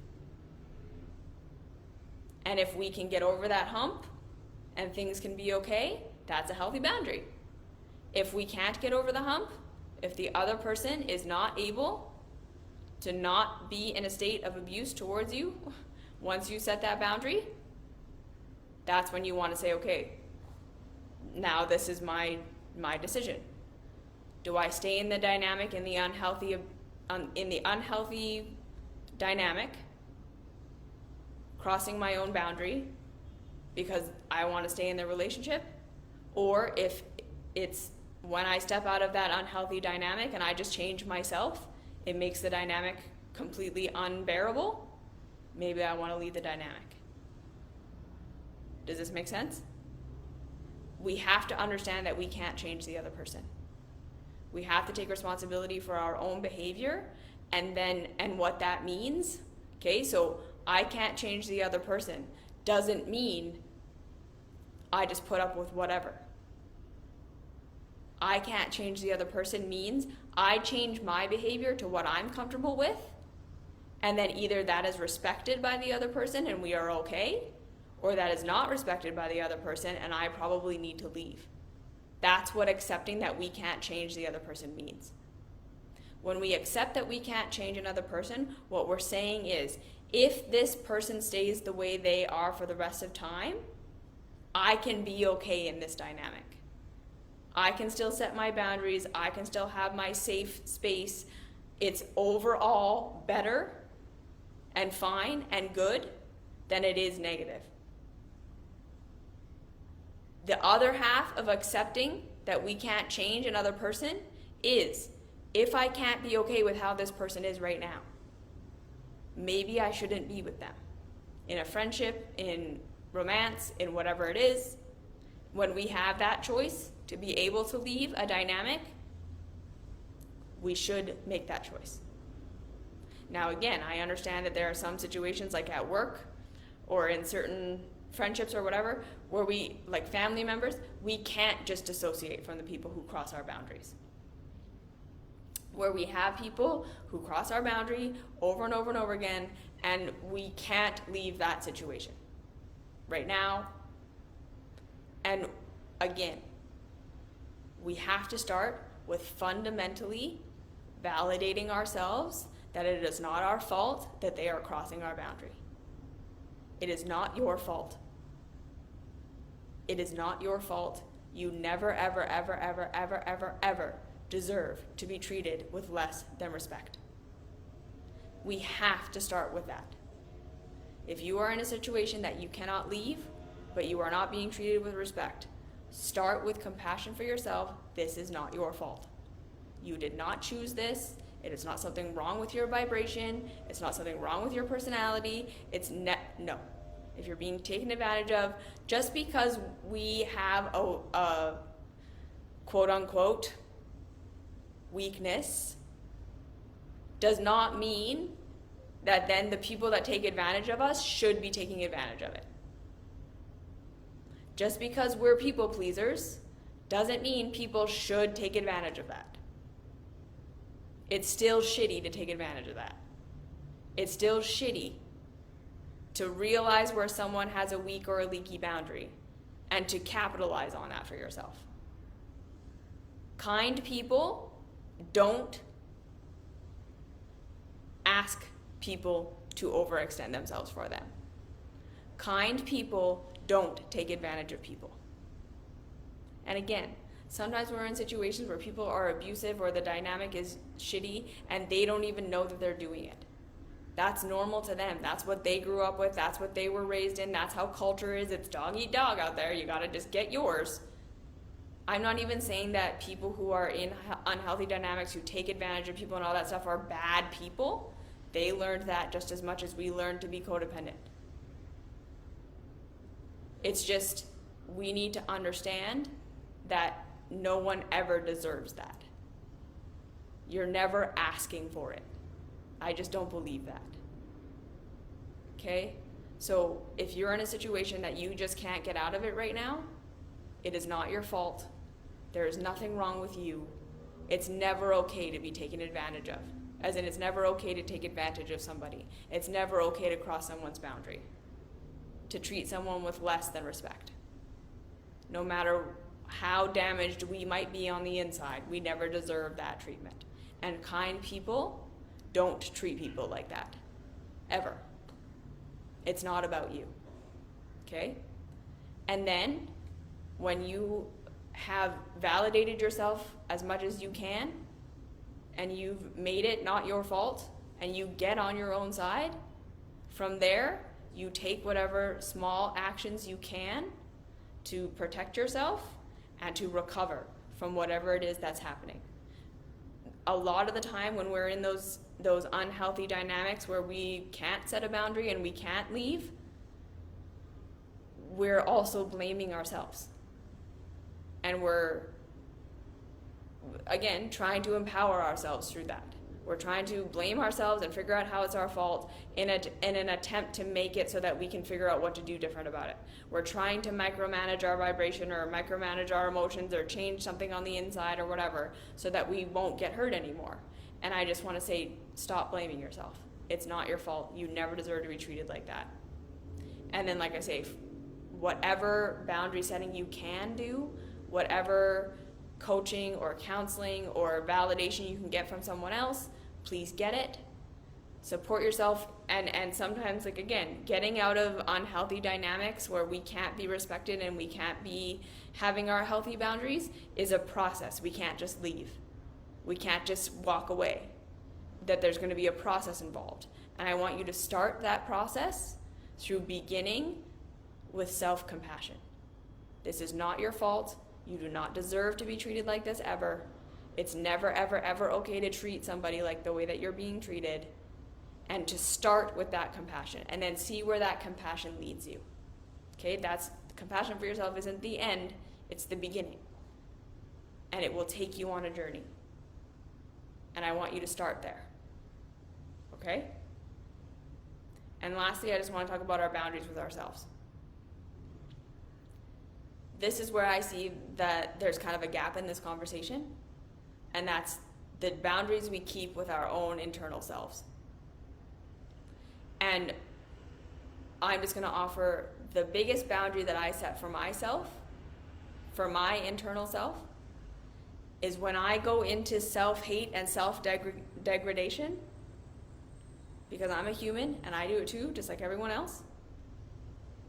And if we can get over that hump and things can be okay, that's a healthy boundary. If we can't get over the hump, if the other person is not able to not be in a state of abuse towards you, once you set that boundary, that's when you want to say, okay, now this is my decision. Do I stay in the dynamic, in the unhealthy dynamic, crossing my own boundary because I want to stay in the relationship? Or if it's when I step out of that unhealthy dynamic and I just change myself, it makes the dynamic completely unbearable, maybe I want to leave the dynamic. Does this make sense? We have to understand that we can't change the other person. We have to take responsibility for our own behavior and what that means. Okay, so I can't change the other person doesn't mean I just put up with whatever. I can't change the other person means I change my behavior to what I'm comfortable with, and then either that is respected by the other person and we are okay, or that is not respected by the other person and I probably need to leave. That's what accepting that we can't change the other person means. When we accept that we can't change another person, what we're saying is, if this person stays the way they are for the rest of time, I can be okay in this dynamic. I can still set my boundaries. I can still have my safe space. It's overall better and fine and good than it is negative. The other half of accepting that we can't change another person is, if I can't be okay with how this person is right now, maybe I shouldn't be with them. In a friendship, in romance, in whatever it is, when we have that choice to be able to leave a dynamic, we should make that choice. Now again, I understand that there are some situations like at work or in certain friendships or whatever, where we, like family members, we can't just dissociate from the people who cross our boundaries. Where we have people who cross our boundary over and over and over again, and we can't leave that situation right now. And again, we have to start with fundamentally validating ourselves that it is not our fault that they are crossing our boundary. It is not your fault. It is not your fault. You never, ever, ever, ever, ever, ever, ever deserve to be treated with less than respect. We have to start with that. If you are in a situation that you cannot leave, but you are not being treated with respect, start with compassion for yourself. This is not your fault. You did not choose this. It is not something wrong with your vibration. It's not something wrong with your personality. No. If you're being taken advantage of, just because we have a quote unquote weakness does not mean that then the people that take advantage of us should be taking advantage of it. Just because we're people pleasers doesn't mean people should take advantage of that. It's still shitty to take advantage of that. It's still shitty to realize where someone has a weak or a leaky boundary and to capitalize on that for yourself. Kind people don't ask people to overextend themselves for them. Kind people don't take advantage of people. And again, sometimes we're in situations where people are abusive or the dynamic is shitty and they don't even know that they're doing it. That's normal to them. That's what they grew up with. That's what they were raised in. That's how culture is. It's dog eat dog out there. You gotta just get yours. I'm not even saying that people who are in unhealthy dynamics, who take advantage of people and all that stuff, are bad people. They learned that just as much as we learned to be codependent. It's just, we need to understand that no one ever deserves that. You're never asking for it. I just don't believe that. Okay? So if you're in a situation that you just can't get out of it right now, it is not your fault. There is nothing wrong with you. It's never okay to be taken advantage of. As in, it's never okay to take advantage of somebody. It's never okay to cross someone's boundary. To treat someone with less than respect. No matter how damaged we might be on the inside, we never deserve that treatment. And kind people don't treat people like that. Ever. It's not about you. Okay? And then, when you have validated yourself as much as you can, and you've made it not your fault, and you get on your own side, from there, you take whatever small actions you can to protect yourself and to recover from whatever it is that's happening. A lot of the time when we're in those unhealthy dynamics where we can't set a boundary and we can't leave, we're also blaming ourselves. And we're, again, trying to empower ourselves through that. We're trying to blame ourselves and figure out how it's our fault in an attempt to make it so that we can figure out what to do different about it. We're trying to micromanage our vibration or micromanage our emotions or change something on the inside or whatever so that we won't get hurt anymore. And I just want to say, stop blaming yourself. It's not your fault. You never deserve to be treated like that. And then, like I say, whatever boundary setting you can do, whatever coaching or counseling or validation you can get from someone else, please get it. Support yourself, and sometimes, like, again, getting out of unhealthy dynamics where we can't be respected and we can't be having our healthy boundaries is a process. We can't just leave. We can't just walk away. That there's going to be a process involved. And I want you to start that process through beginning with self-compassion. This is not your fault. You do not deserve to be treated like this ever. It's never, ever, ever okay to treat somebody like the way that you're being treated. And to start with that compassion and then see where that compassion leads you. Okay, that's compassion for yourself isn't the end, it's the beginning. And it will take you on a journey. And I want you to start there. Okay? And lastly, I just want to talk about our boundaries with ourselves. This is where I see that there's kind of a gap in this conversation, and that's the boundaries we keep with our own internal selves. And I'm just going to offer the biggest boundary that I set for myself, for my internal self, is when I go into self-hate and self-degradation, because I'm a human and I do it too, just like everyone else.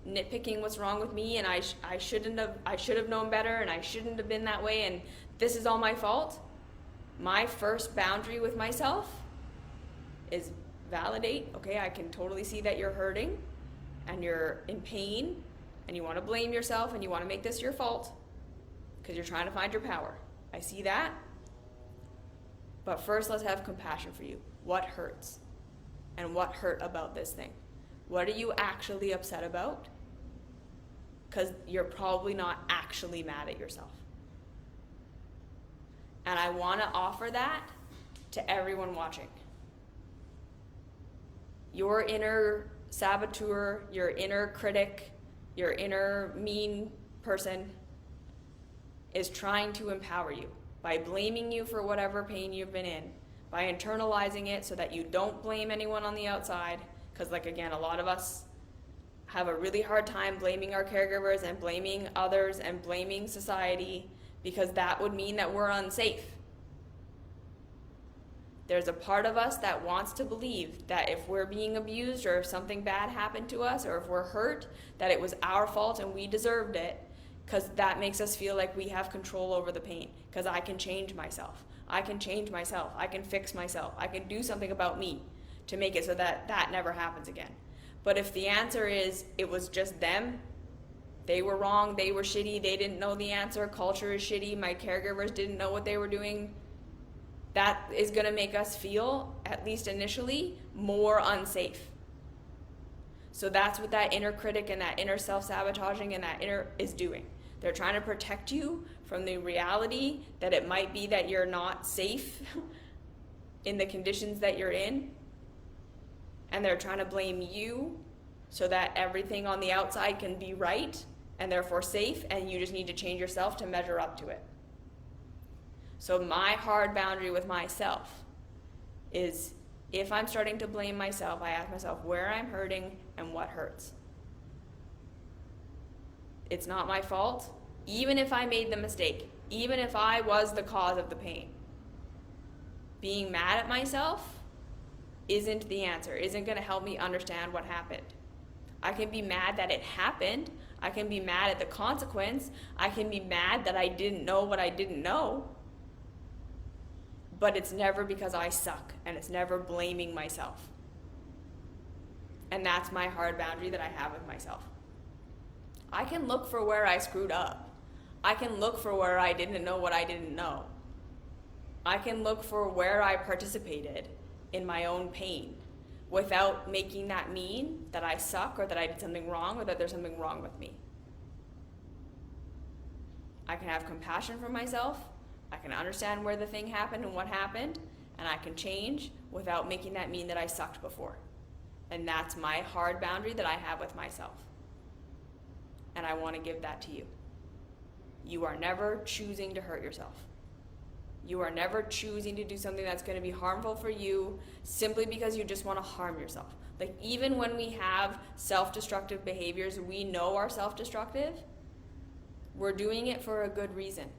Nitpicking what's wrong with me, and I should have known better, and I shouldn't have been that way, and this is all my fault. My first boundary with myself is validate. Okay, I can totally see that you're hurting and you're in pain and you want to blame yourself and you want to make this your fault because you're trying to find your power. I see that. But first, let's have compassion for you. What hurts? And what hurt about this thing? What are you actually upset about? Because you're probably not actually mad at yourself. And I want to offer that to everyone watching. Your inner saboteur, your inner critic, your inner mean person is trying to empower you by blaming you for whatever pain you've been in, by internalizing it so that you don't blame anyone on the outside. Because, like, again, a lot of us have a really hard time blaming our caregivers and blaming others and blaming society because that would mean that we're unsafe. There's a part of us that wants to believe that if we're being abused or if something bad happened to us or if we're hurt, that it was our fault and we deserved it, because that makes us feel like we have control over the pain. Because I can change myself. I can change myself. I can fix myself. I can do something about me. to make it so that that never happens again. But if the answer is it was just them, they were wrong, they were shitty, they didn't know the answer, culture is shitty, my caregivers didn't know what they were doing, that is going to make us feel, at least initially, more unsafe. So that's what that inner critic and that inner self-sabotaging and that inner is doing. They're trying to protect you from the reality that it might be that you're not safe in the conditions that you're in. And they're trying to blame you so that everything on the outside can be right and therefore safe, and you just need to change yourself to measure up to it. So my hard boundary with myself is, if I'm starting to blame myself, I ask myself where I'm hurting and what hurts. It's not my fault, even if I made the mistake, even if I was the cause of the pain. Being mad at myself isn't the answer, isn't going to help me understand what happened. I can be mad that it happened. I can be mad at the consequence. I can be mad that I didn't know what I didn't know. But it's never because I suck, and it's never blaming myself. And that's my hard boundary that I have with myself. I can look for where I screwed up. I can look for where I didn't know what I didn't know. I can look for where I participated in my own pain without making that mean that I suck or that I did something wrong or that there's something wrong with me. I can have compassion for myself. I can understand where the thing happened and what happened, and I can change without making that mean that I sucked before. And that's my hard boundary that I have with myself. And I want to give that to you. You are never choosing to hurt yourself. You are never choosing to do something that's going to be harmful for you simply because you just want to harm yourself. Like, even when we have self-destructive behaviors, we know are self-destructive, we're doing it for a good reason.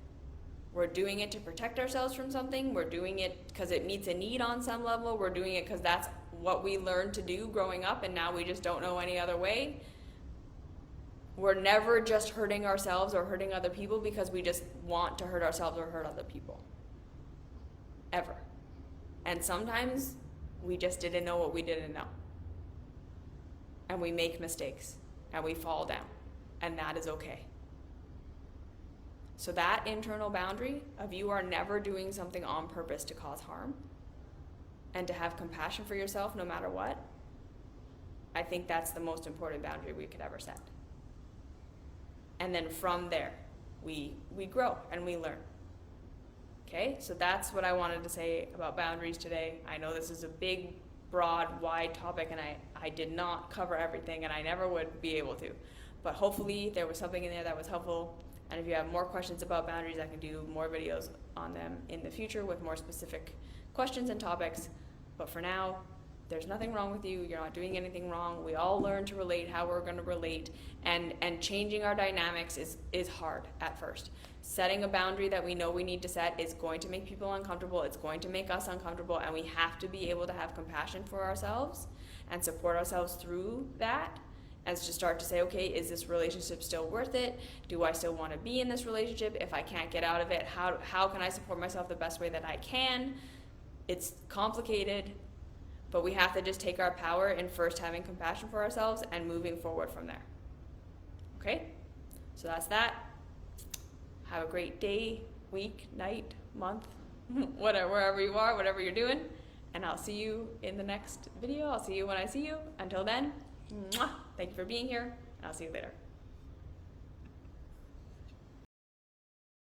We're doing it to protect ourselves from something. We're doing it because it meets a need on some level. We're doing it because that's what we learned to do growing up, and now we just don't know any other way. We're never just hurting ourselves or hurting other people because we just want to hurt ourselves or hurt other people. Ever. And sometimes we just didn't know what we didn't know. And we make mistakes and we fall down, and that is okay. So that internal boundary of you are never doing something on purpose to cause harm and to have compassion for yourself no matter what, I think that's the most important boundary we could ever set. And then from there, we grow and we learn. Okay, so that's what I wanted to say about boundaries today. I know this is a big, broad, wide topic, and I did not cover everything, and I never would be able to. But hopefully there was something in there that was helpful. And if you have more questions about boundaries, I can do more videos on them in the future with more specific questions and topics. But for now, there's nothing wrong with you. You're not doing anything wrong. We all learn to relate how we're going to relate. And changing our dynamics is hard at first. Setting a boundary that we know we need to set is going to make people uncomfortable. It's going to make us uncomfortable. And we have to be able to have compassion for ourselves and support ourselves through that. As to start to say, okay, is this relationship still worth it? Do I still want to be in this relationship? If I can't get out of it, how can I support myself the best way that I can? It's complicated, but we have to just take our power in first having compassion for ourselves and moving forward from there. Okay? So that's that. Have a great day, week, night, month, whatever, wherever you are, whatever you're doing. And I'll see you in the next video. I'll see you when I see you. Until then, mwah, thank you for being here, and I'll see you later.